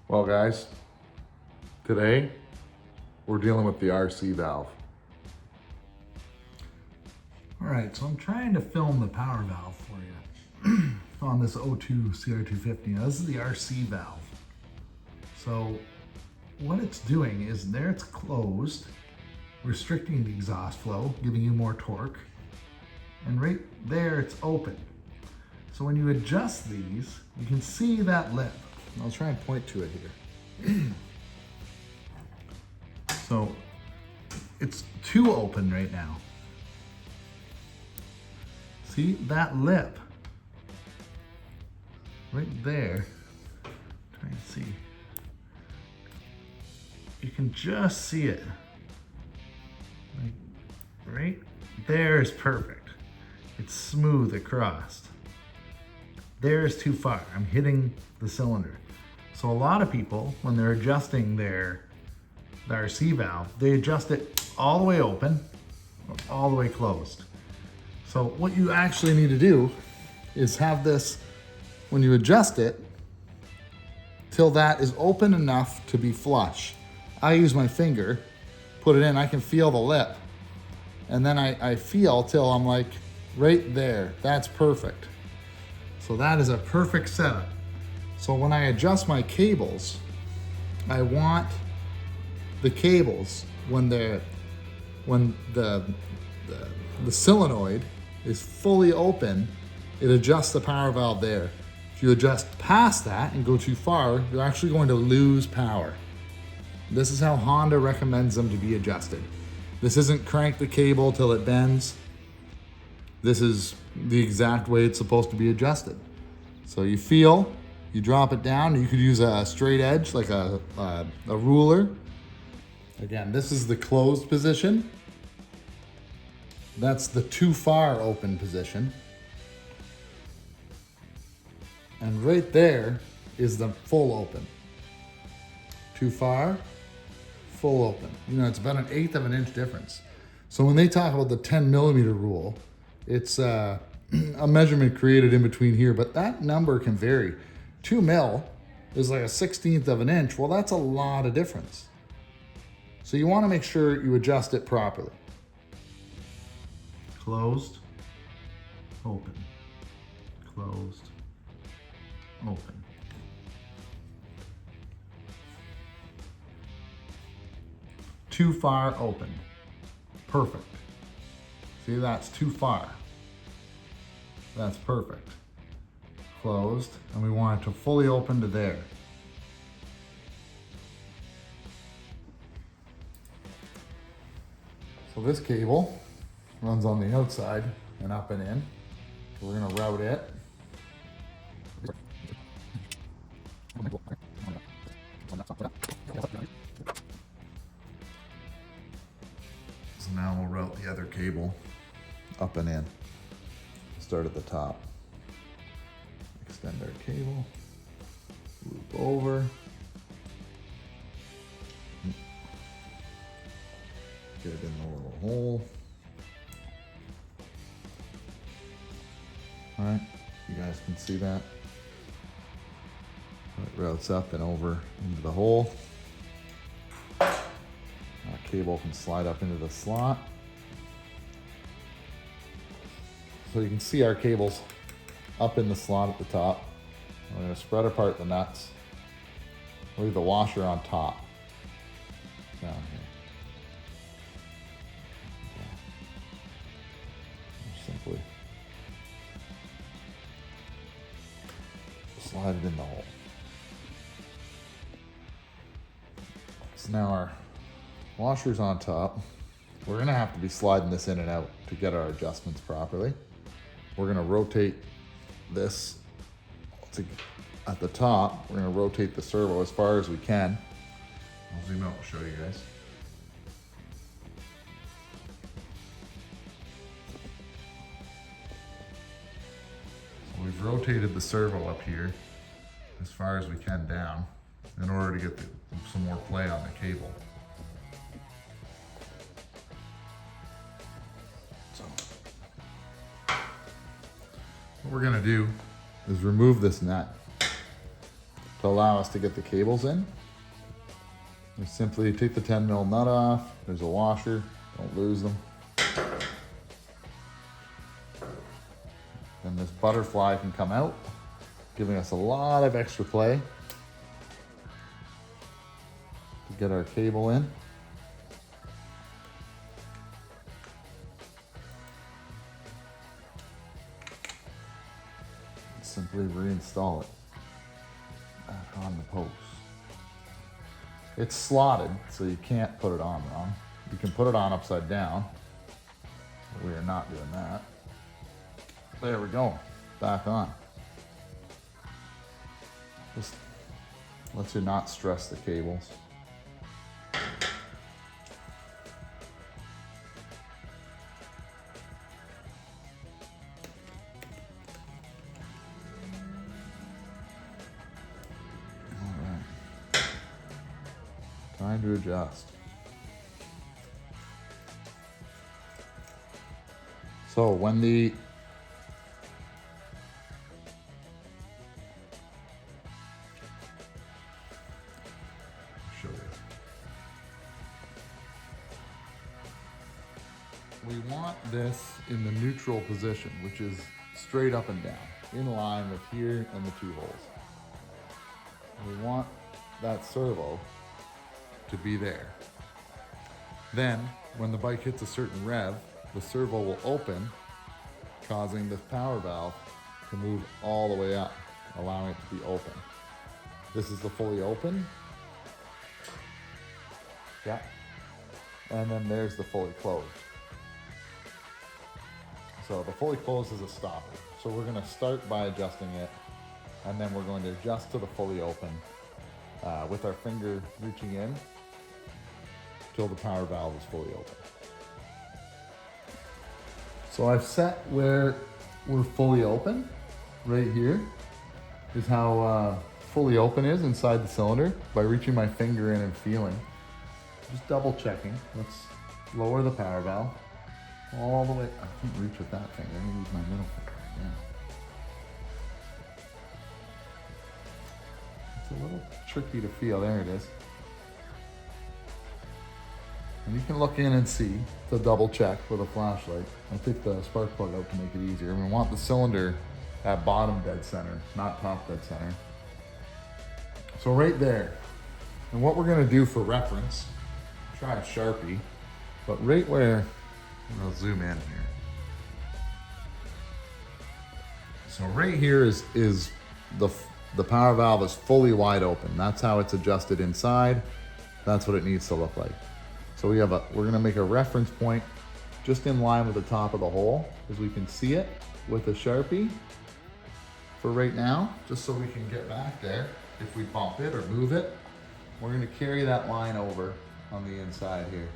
Well guys, today we're dealing with the RC valve. All right, so I'm trying to film the power valve for you on this O2 CR250. Now this is the RC valve. So what it's doing is there it's closed, restricting the exhaust flow, giving you more torque. And right there it's open. So when you adjust these, you can see that lip. I'll try and point to it here. So it's too open right now. See that lip right there? Try and see. You can just see it. Like, right there is perfect. It's smooth across. There is too far. I'm hitting the cylinder. So a lot of people, when they're adjusting the RC valve, they adjust it all the way open or all the way closed. So what you actually need to do is have this, when you adjust it, till that is open enough to be flush. I use my finger, put it in, I can feel the lip. And then I feel till I'm like, right there, that's perfect. So that is a perfect setup. So when I adjust my cables, I want the cables, when the solenoid is fully open, it adjusts the power valve there. If you adjust past that and go too far, you're actually going to lose power. This is how Honda recommends them to be adjusted. This isn't crank the cable till it bends. This is the exact way it's supposed to be adjusted. So you feel, you drop it down. You could use a straight edge, like a ruler. Again, this is the closed position. That's the too far open position. And right there is the full open. Too far, full open. You know, it's about 1/8 of an inch difference. So when they talk about the 10 millimeter rule, it's a measurement created in between here, but that number can vary. 2 mil is like 1/16 of an inch. Well, that's a lot of difference. So you want to make sure you adjust it properly. Closed, open, closed, open. Too far open. Perfect. See, that's too far. That's perfect. Closed, and we want it to fully open to there. So this cable runs on the outside and up and in. So we're gonna route it. So now we'll route the other cable up and in. Start at the top. Extend our cable, loop over. Get it in the little hole. All right, you guys can see that. It routes up and over into the hole. Our cable can slide up into the slot. So you can see our cables up in the slot at the top. We're going to spread apart the nuts. Leave the washer on top. Down here. Simply slide it in the hole. So now our washer's on top. We're going to have to be sliding this in and out to get our adjustments properly. We're going to rotate this at the top. We're going to rotate the servo as far as we can. I'll zoom out and show you guys. So we've rotated the servo up here as far as we can down in order to get some more play on the cable. So what we're going to do is remove this nut. to allow us to get the cables in. We simply take the 10 mil nut off. There's a washer, don't lose them. And this butterfly can come out, giving us a lot of extra play to get our cable in. Simply reinstall it back on the post. It's slotted, so you can't put it on wrong. You can put it on upside down, but we are not doing that. There we go, back on. Just lets you not stress the cables. Time to adjust. So when the show you. We want this in the neutral position, which is straight up and down, in line with here and the two holes. We want that servo to be there. Then, when the bike hits a certain rev, the servo will open, causing this power valve to move all the way up, allowing it to be open. This is the fully open. Yeah. And then there's the fully closed. So the fully closed is a stopper. So we're gonna start by adjusting it, and then we're going to adjust to the fully open with our finger reaching in till the power valve is fully open. So I've set where we're fully open. Right here is how fully open is inside the cylinder by reaching my finger in and feeling. Just double checking. Let's lower the power valve all the way. I can't reach with that finger. I'm gonna use my middle finger. Yeah. It's a little tricky to feel. There it is. And you can look in and see to double check with a flashlight. I'll take the spark plug out to make it easier. We want the cylinder at bottom dead center, not top dead center. So right there. And what we're gonna do for reference, try a Sharpie, but right where, I'll zoom in here. So right here is the power valve is fully wide open. That's how it's adjusted inside. That's what it needs to look like. So we're gonna make a reference point just in line with the top of the hole, as we can see it with a Sharpie for right now, just so we can get back there. If we bump it or move it, we're gonna carry that line over on the inside here.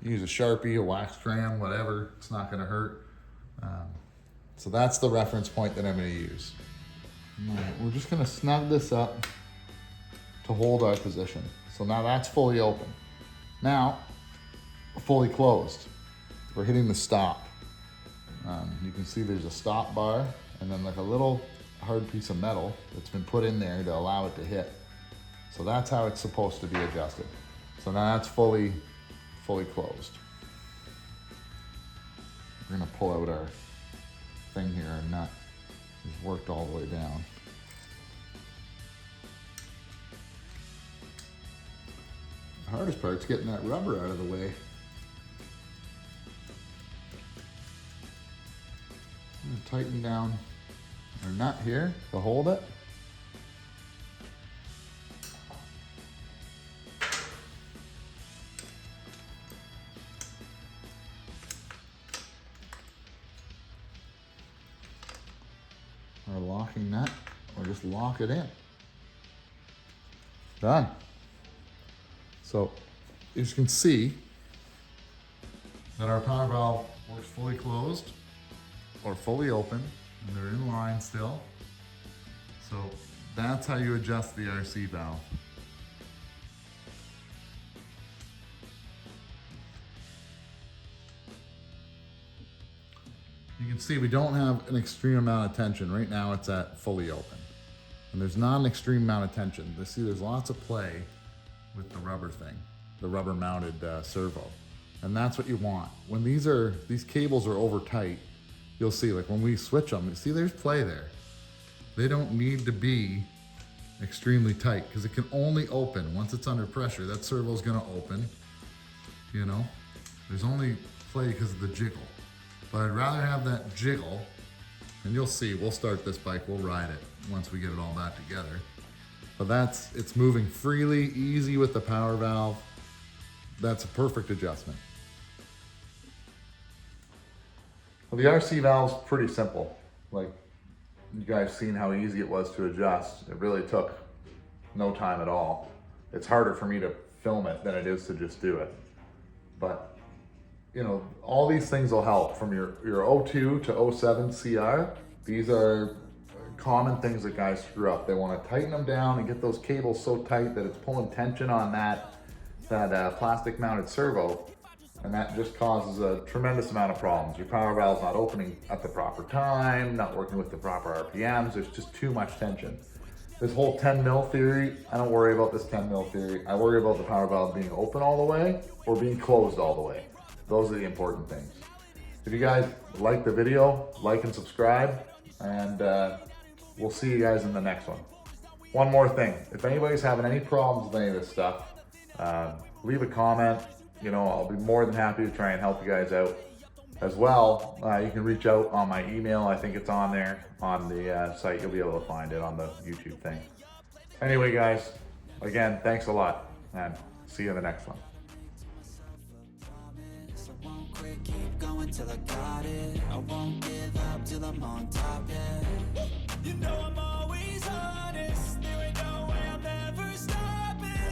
Use a Sharpie, a wax crayon, whatever, it's not gonna hurt. So that's the reference point that I'm gonna use. All right, we're just gonna snug this up to hold our position. So now that's fully open. Now, fully closed. We're hitting the stop. You can see there's a stop bar and then like a little hard piece of metal that's been put in there to allow it to hit. So that's how it's supposed to be adjusted. So now that's fully closed. We're gonna pull out our thing here and nut is worked all the way down. The hardest part's getting that rubber out of the way. I'm gonna tighten down our nut here to hold it. Our locking nut, or just lock it in. Done. So, as you can see, that our power valve works fully closed or fully open, and they're in line still. So that's how you adjust the RC valve. You can see we don't have an extreme amount of tension. Right now it's at fully open. And there's not an extreme amount of tension. See, there's lots of play with the rubber thing, the rubber mounted servo. And that's what you want. When these cables are over tight, you'll see, like when we switch them, you see there's play there. They don't need to be extremely tight because it can only open once it's under pressure. That servo's gonna open, you know? There's only play because of the jiggle. But I'd rather have that jiggle, and you'll see, we'll start this bike, we'll ride it once we get it all back together. But it's moving freely, easy with the power valve. That's a perfect adjustment. Well, the RC valve's pretty simple. Like, you guys seen how easy it was to adjust. It really took no time at all. It's harder for me to film it than it is to just do it. But, you know, all these things will help from your 02 to 07 CR. These are common things that guys screw up. They want to tighten them down and get those cables so tight that it's pulling tension on that plastic mounted servo, and that just causes a tremendous amount of problems. Your power valve's not opening at the proper time, not working with the proper RPMs. There's just too much tension. This whole 10 mil theory, I don't worry about this 10 mil theory. I worry about the power valve being open all the way or being closed all the way. Those are the important things. If you guys like the video, like and subscribe, and we'll see you guys in the next one. One more thing, if anybody's having any problems with any of this stuff, leave a comment. You know, I'll be more than happy to try and help you guys out. As well, you can reach out on my email. I think it's on there on the site. You'll be able to find it on the YouTube thing. Anyway, guys, again, thanks a lot, and see you in the next one. Keep going till I got it. I won't give up till I'm on top, yeah. You know I'm on